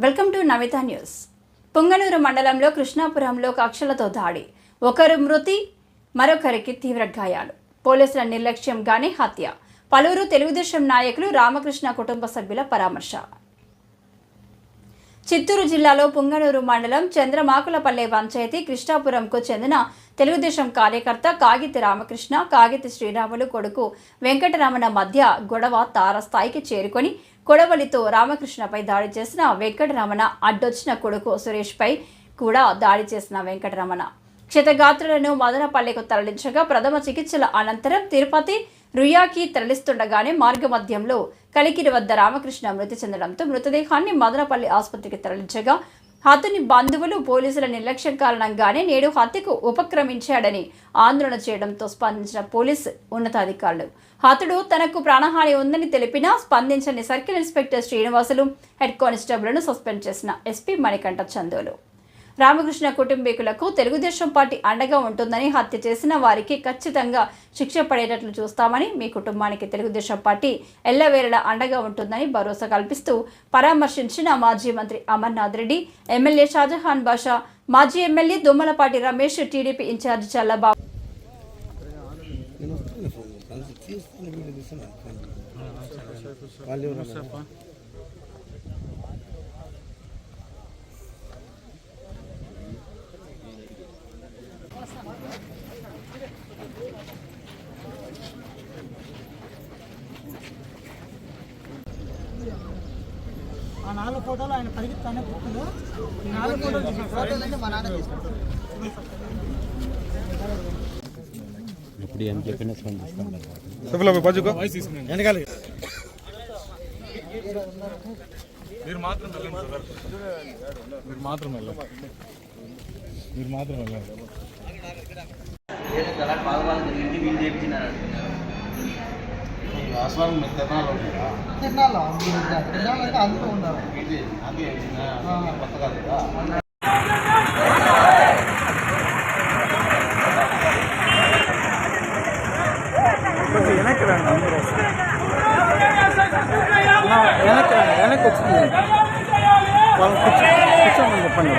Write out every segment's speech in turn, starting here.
Welcome to Navitha news. Punganur మండలంలో కృష్ణాపురంలో కక్షలతో దాడి, ఒకరు మృతి, మరొకరికి తీవ్ర గాయాలు. పోలీసుల నిర్లక్ష్యంగానే హత్య. పలువురు తెలుగుదేశం నాయకులు, రామకృష్ణ కుటుంబ సభ్యుల పరామర్శ. చిత్తూరు జిల్లాలో పుంగనూరు మండలం చంద్రమాకులపల్లె పంచాయతీ కృష్ణాపురంకు చెందిన తెలుగుదేశం కార్యకర్త కాగితి రామకృష్ణ, కాగితి శ్రీరాములు కొడుకు వెంకటరమణ మధ్య గొడవ తారస్థాయికి చేరుకొని కొడవలితో రామకృష్ణపై దాడి చేసిన వెంకటరమణ, అడ్డొచ్చిన కొడుకు సురేష్పై కూడా దాడి చేసిన వెంకటరమణ క్షతగాత్రులను మదనపల్లెకు తరలించగా ప్రథమ చికిత్సల అనంతరం తిరుపతి రుయాకి తరలిస్తుండగానే మార్గమధ్యంలో కలికిరి వద్ద రామకృష్ణ మృతి చెందడంతో మృతదేహాన్ని మదనపల్లి ఆసుపత్రికి తరలించగా హతుని బంధువులు పోలీసుల నిర్లక్ష్యం కారణంగానే నేడు హత్యకు ఉపక్రమించాడని ఆందోళన చేయడంతో స్పందించిన పోలీసు ఉన్నతాధికారులు హతుడు తనకు ప్రాణహాని ఉందని తెలిపినా స్పందించని సర్కిల్ ఇన్స్పెక్టర్ శ్రీనివాసులు, హెడ్ కానిస్టేబుల్ను సస్పెండ్ చేసిన ఎస్పీ మణికంఠ చందోలు. రామకృష్ణ కుటుంబీకులకు తెలుగుదేశం పార్టీ అండగా ఉంటుందని, హత్య చేసిన వారికి ఖచ్చితంగా శిక్ష పడేటట్లు చూస్తామని, మీ కుటుంబానికి తెలుగుదేశం పార్టీ ఎల్లవేళలా అండగా ఉంటుందని భరోసా కల్పిస్తూ పరామర్శించిన మాజీ మంత్రి అమర్నాథ్ రెడ్డి, ఎమ్మెల్యే షాజహాన్ బాషా, మాజీ ఎమ్మెల్యే దొమ్మలపాటి రమేష్, టీడీపీ ఇన్ఛార్జి చల్లబాబు. ఆ 4 ఫోటోలు ఆయన పరిగెత్తానే గుర్తులు 4 ఫోటోలు మా నాన్న తీసుకుంటారు. ఇప్పుడు ఏం చెప్పినా స్పందిస్తాం. మీరు మాత్రం వెళ్ళండి. తిన్నాలో అందులో ఉన్నారు. వెనక్కి వచ్చింది వాళ్ళని కూర్చోమని చెప్పండి.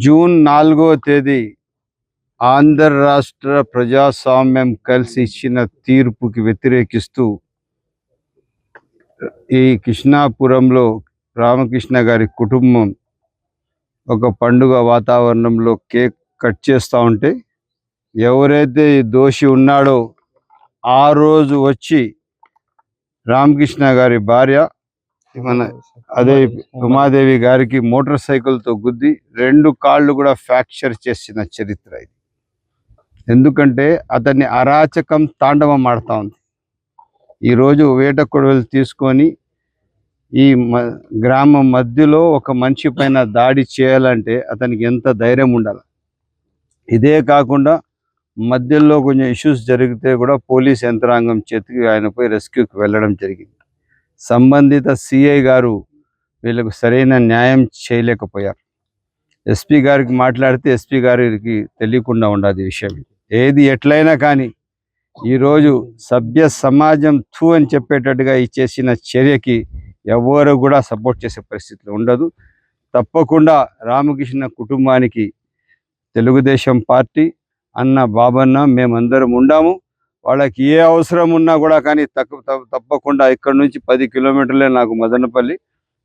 జూన్ 4వ తేదీ ఆంధ్ర రాష్ట్ర ప్రజాస్వామ్యం కలిసి ఇచ్చిన తీర్పుకి వ్యతిరేకిస్తూ ఈ కృష్ణాపురంలో రామకృష్ణ గారి కుటుంబం ఒక పండుగ వాతావరణంలో కేక్ కట్ చేస్తూ ఉంటే ఎవరైతే దోషి ఉన్నాడో ఆ రోజు వచ్చి రామకృష్ణ గారి భార్య మన అదే ఉమాదేవి గారికి మోటార్ సైకిల్తో గుద్ది 2 కాళ్ళు కూడా ఫ్రాక్చర్ చేసిన చరిత్ర ఇది. ఎందుకంటే అతన్ని అరాచకం తాండవం ఆడుతూ ఉంది. ఈరోజు వేట కొడవలు తీసుకొని ఈ గ్రామం మధ్యలో ఒక మనిషి పైన దాడి చేయాలంటే అతనికి ఎంత ధైర్యం ఉండాలి. ఇదే కాకుండా మధ్యలో కొంచెం ఇష్యూస్ జరిగితే కూడా పోలీస్ యంత్రాంగం చేతికి ఆయన పోయి రెస్క్యూకి వెళ్ళడం జరిగింది. సంబంధిత సిఐ గారు వీళ్ళకు సరైన న్యాయం చేయలేకపోయారు. ఎస్పీ గారికి మాట్లాడితే ఎస్పీ గారికి తెలియకుండా ఉండదు ఈ విషయం. ఏది ఎట్లయినా కానీ ఈరోజు సభ్య సమాజం థూ అని చెప్పేటట్టుగా ఈ చేసిన చర్యకి ఎవరు కూడా సపోర్ట్ చేసే పరిస్థితి ఉండదు. తప్పకుండా రామకృష్ణ కుటుంబానికి తెలుగుదేశం పార్టీ అన్న బాబన్న మేమందరం ఉండాము. వాళ్ళకి ఏ అవసరం ఉన్నా కూడా కానీ తప్పకుండా ఇక్కడ నుంచి 10 కిలోమీటర్లే నాకు మదనపల్లి,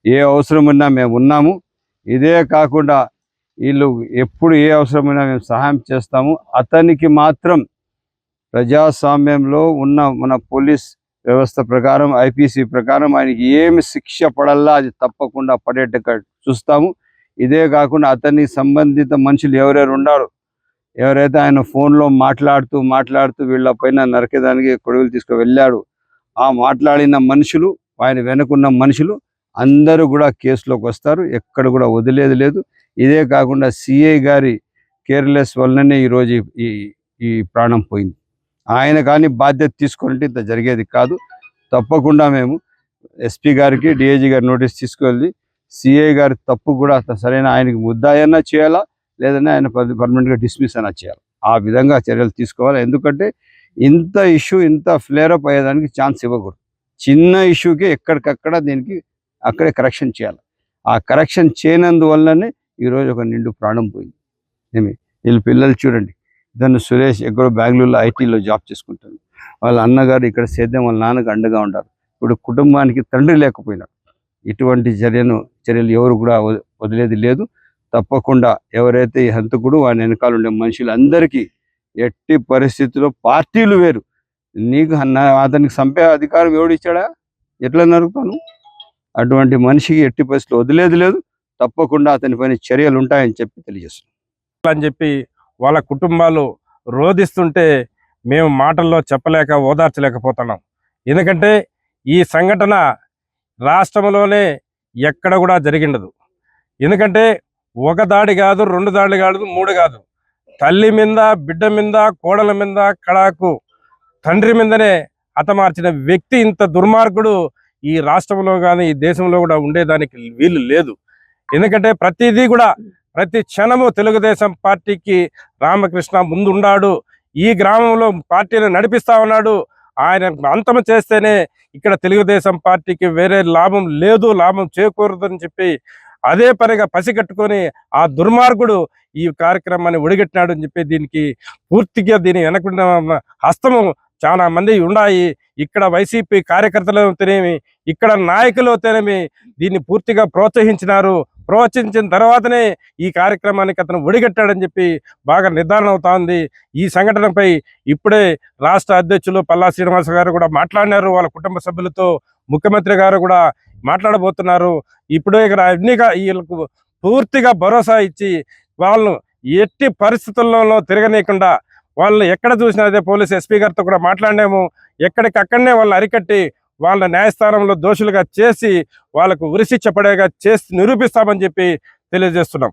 ఏ అవసరం ఉన్నా మేము ఉన్నాము. ఇదే కాకుండా వీళ్ళు ఎప్పుడు ఏ అవసరమైనా మేము సహాయం చేస్తాము. అతనికి మాత్రం ప్రజాస్వామ్యంలో ఉన్న మన పోలీస్ వ్యవస్థ ప్రకారం ఐపీసీ ప్రకారం ఆయనకి ఏమి శిక్ష పడాలా అది తప్పకుండా పడేట్టుగా చూస్తాము. ఇదే కాకుండా అతనికి సంబంధిత మనుషులు ఎవరెవరు ఉన్నారో, ఎవరైతే ఆయన ఫోన్లో మాట్లాడుతూ వీళ్ళపైన నరకేదానికి కొడుకులు తీసుకు వెళ్ళాడు, ఆ మాట్లాడిన మనుషులు, ఆయన వెనుకున్న మనుషులు అందరూ కూడా కేసులోకి వస్తారు. ఎక్కడ కూడా వదిలేది లేదు. ఇదే కాకుండా సిఐ గారి కేర్లెస్ వల్లనే ఈరోజు ఈ ప్రాణం పోయింది. ఆయన కానీ బాధ్యత తీసుకుంటే ఇంత జరిగేది కాదు. తప్పకుండా మేము ఎస్పీ గారికి డిఐజీ గారి నోటీస్ తీసుకువెళ్ళి సిఐ గారి తప్పు కూడా సరైన ఆయనకి ముద్దాయన్నా చేయాలా, లేదన్నా ఆయన పర్మనెంట్గా డిస్మిస్ అయినా చేయాలి. ఆ విధంగా చర్యలు తీసుకోవాలి. ఎందుకంటే ఇంత ఇష్యూ ఇంత ఫ్లేరప్ అయ్యేదానికి ఛాన్స్ ఇవ్వకూడదు. చిన్న ఇష్యూకి ఎక్కడికక్కడ దీనికి అక్కడే కరెక్షన్ చేయాలి. ఆ కరెక్షన్ చేయనందువల్లనే ఈరోజు ఒక నిండు ప్రాణం పోయింది. వీళ్ళ పిల్లలు చూడండి, ఇతను సురేష్ ఎక్కడో బెంగళూరులో ఐటీలో జాబ్ చేసుకుంటాడు. వాళ్ళ అన్నగారు ఇక్కడ సేద్యం, వాళ్ళ నాన్నకు అండగా ఉంటారు. ఇప్పుడు కుటుంబానికి తండ్రి లేకపోయినాడు. ఇటువంటి చర్యలు ఎవరు కూడా వదిలేది లేదు. తప్పకుండా ఎవరైతే ఈ హంతకుడు వాని వెనకాల ఉండే మనుషులందరికీ ఎట్టి పరిస్థితుల్లో పార్టీలు వేరు, నీకు అతనికి చంపే అధికారం ఎవడు ఇచ్చాడా, ఎట్లా నరుకుతాను? అటువంటి మనిషికి ఎట్టి పరిస్థితులు వదిలేది లేదు. తప్పకుండా అతని పైన చర్యలు ఉంటాయని చెప్పి తెలియజేస్తున్నాం అని చెప్పి వాళ్ళ కుటుంబాలు రోధిస్తుంటే మేము మాటల్లో చెప్పలేక ఓదార్చలేకపోతున్నాం. ఎందుకంటే ఈ సంఘటన రాష్ట్రంలోనే ఎక్కడ కూడా జరిగిండదు. ఎందుకంటే ఒక దాడి కాదు, 2 దాడులు కాదు, 3 కాదు, తల్లి మీద, బిడ్డ మీద, కోడల మీద, కడాకు తండ్రి మీదనే హతమార్చిన వ్యక్తి ఇంత దుర్మార్గుడు ఈ రాష్ట్రంలో కానీ ఈ దేశంలో కూడా ఉండేదానికి వీలు లేదు. ఎందుకంటే ప్రతిదీ కూడా ప్రతి క్షణము తెలుగుదేశం పార్టీకి రామకృష్ణ ముందున్నాడు. ఈ గ్రామంలో పార్టీని నడిపిస్తా ఉన్నాడు. ఆయన అంతం చేస్తేనే ఇక్కడ తెలుగుదేశం పార్టీకి వేరే లాభం లేదు, లాభం చేకూరదని చెప్పి అదే పనిగా పసిగట్టుకొని ఆ దుర్మార్గుడు ఈ కార్యక్రమాన్ని ఒడిగట్టినాడు అని చెప్పి దీనికి పూర్తిగా దీని వెనకున్న హస్తము చాలా మంది ఉన్నాయి. ఇక్కడ వైసీపీ కార్యకర్తలు తినేమి, ఇక్కడ నాయకులు తినేమి దీన్ని పూర్తిగా ప్రోత్సహించినారు. ప్రోత్సహించిన తర్వాతనే ఈ కార్యక్రమానికి అతను ఒడిగట్టాడని చెప్పి బాగా నిర్ధారణ అవుతా ఉంది. ఈ సంఘటనపై ఇప్పుడే రాష్ట్ర అధ్యక్షులు పల్లా శ్రీనివాస గారు కూడా మాట్లాడినారు. వాళ్ళ కుటుంబ సభ్యులతో ముఖ్యమంత్రి గారు కూడా మాట్లాడబోతున్నారు. ఇప్పుడే ఇక్కడ వీళ్ళకు పూర్తిగా భరోసా ఇచ్చి వాళ్ళు ఎట్టి పరిస్థితుల్లో తిరగనీయకుండా వాళ్ళు ఎక్కడ చూసినా అదే పోలీస్ ఎస్పీ గారితో కూడా మాట్లాడినాము. ఎక్కడికక్కడనే వాళ్ళని అరికట్టి వాళ్ళ న్యాయస్థానంలో దోషులుగా చేసి వాళ్ళకు ఉరిశిక్ష పడేగా చేసి నిరూపిస్తామని చెప్పి తెలియజేస్తున్నాం.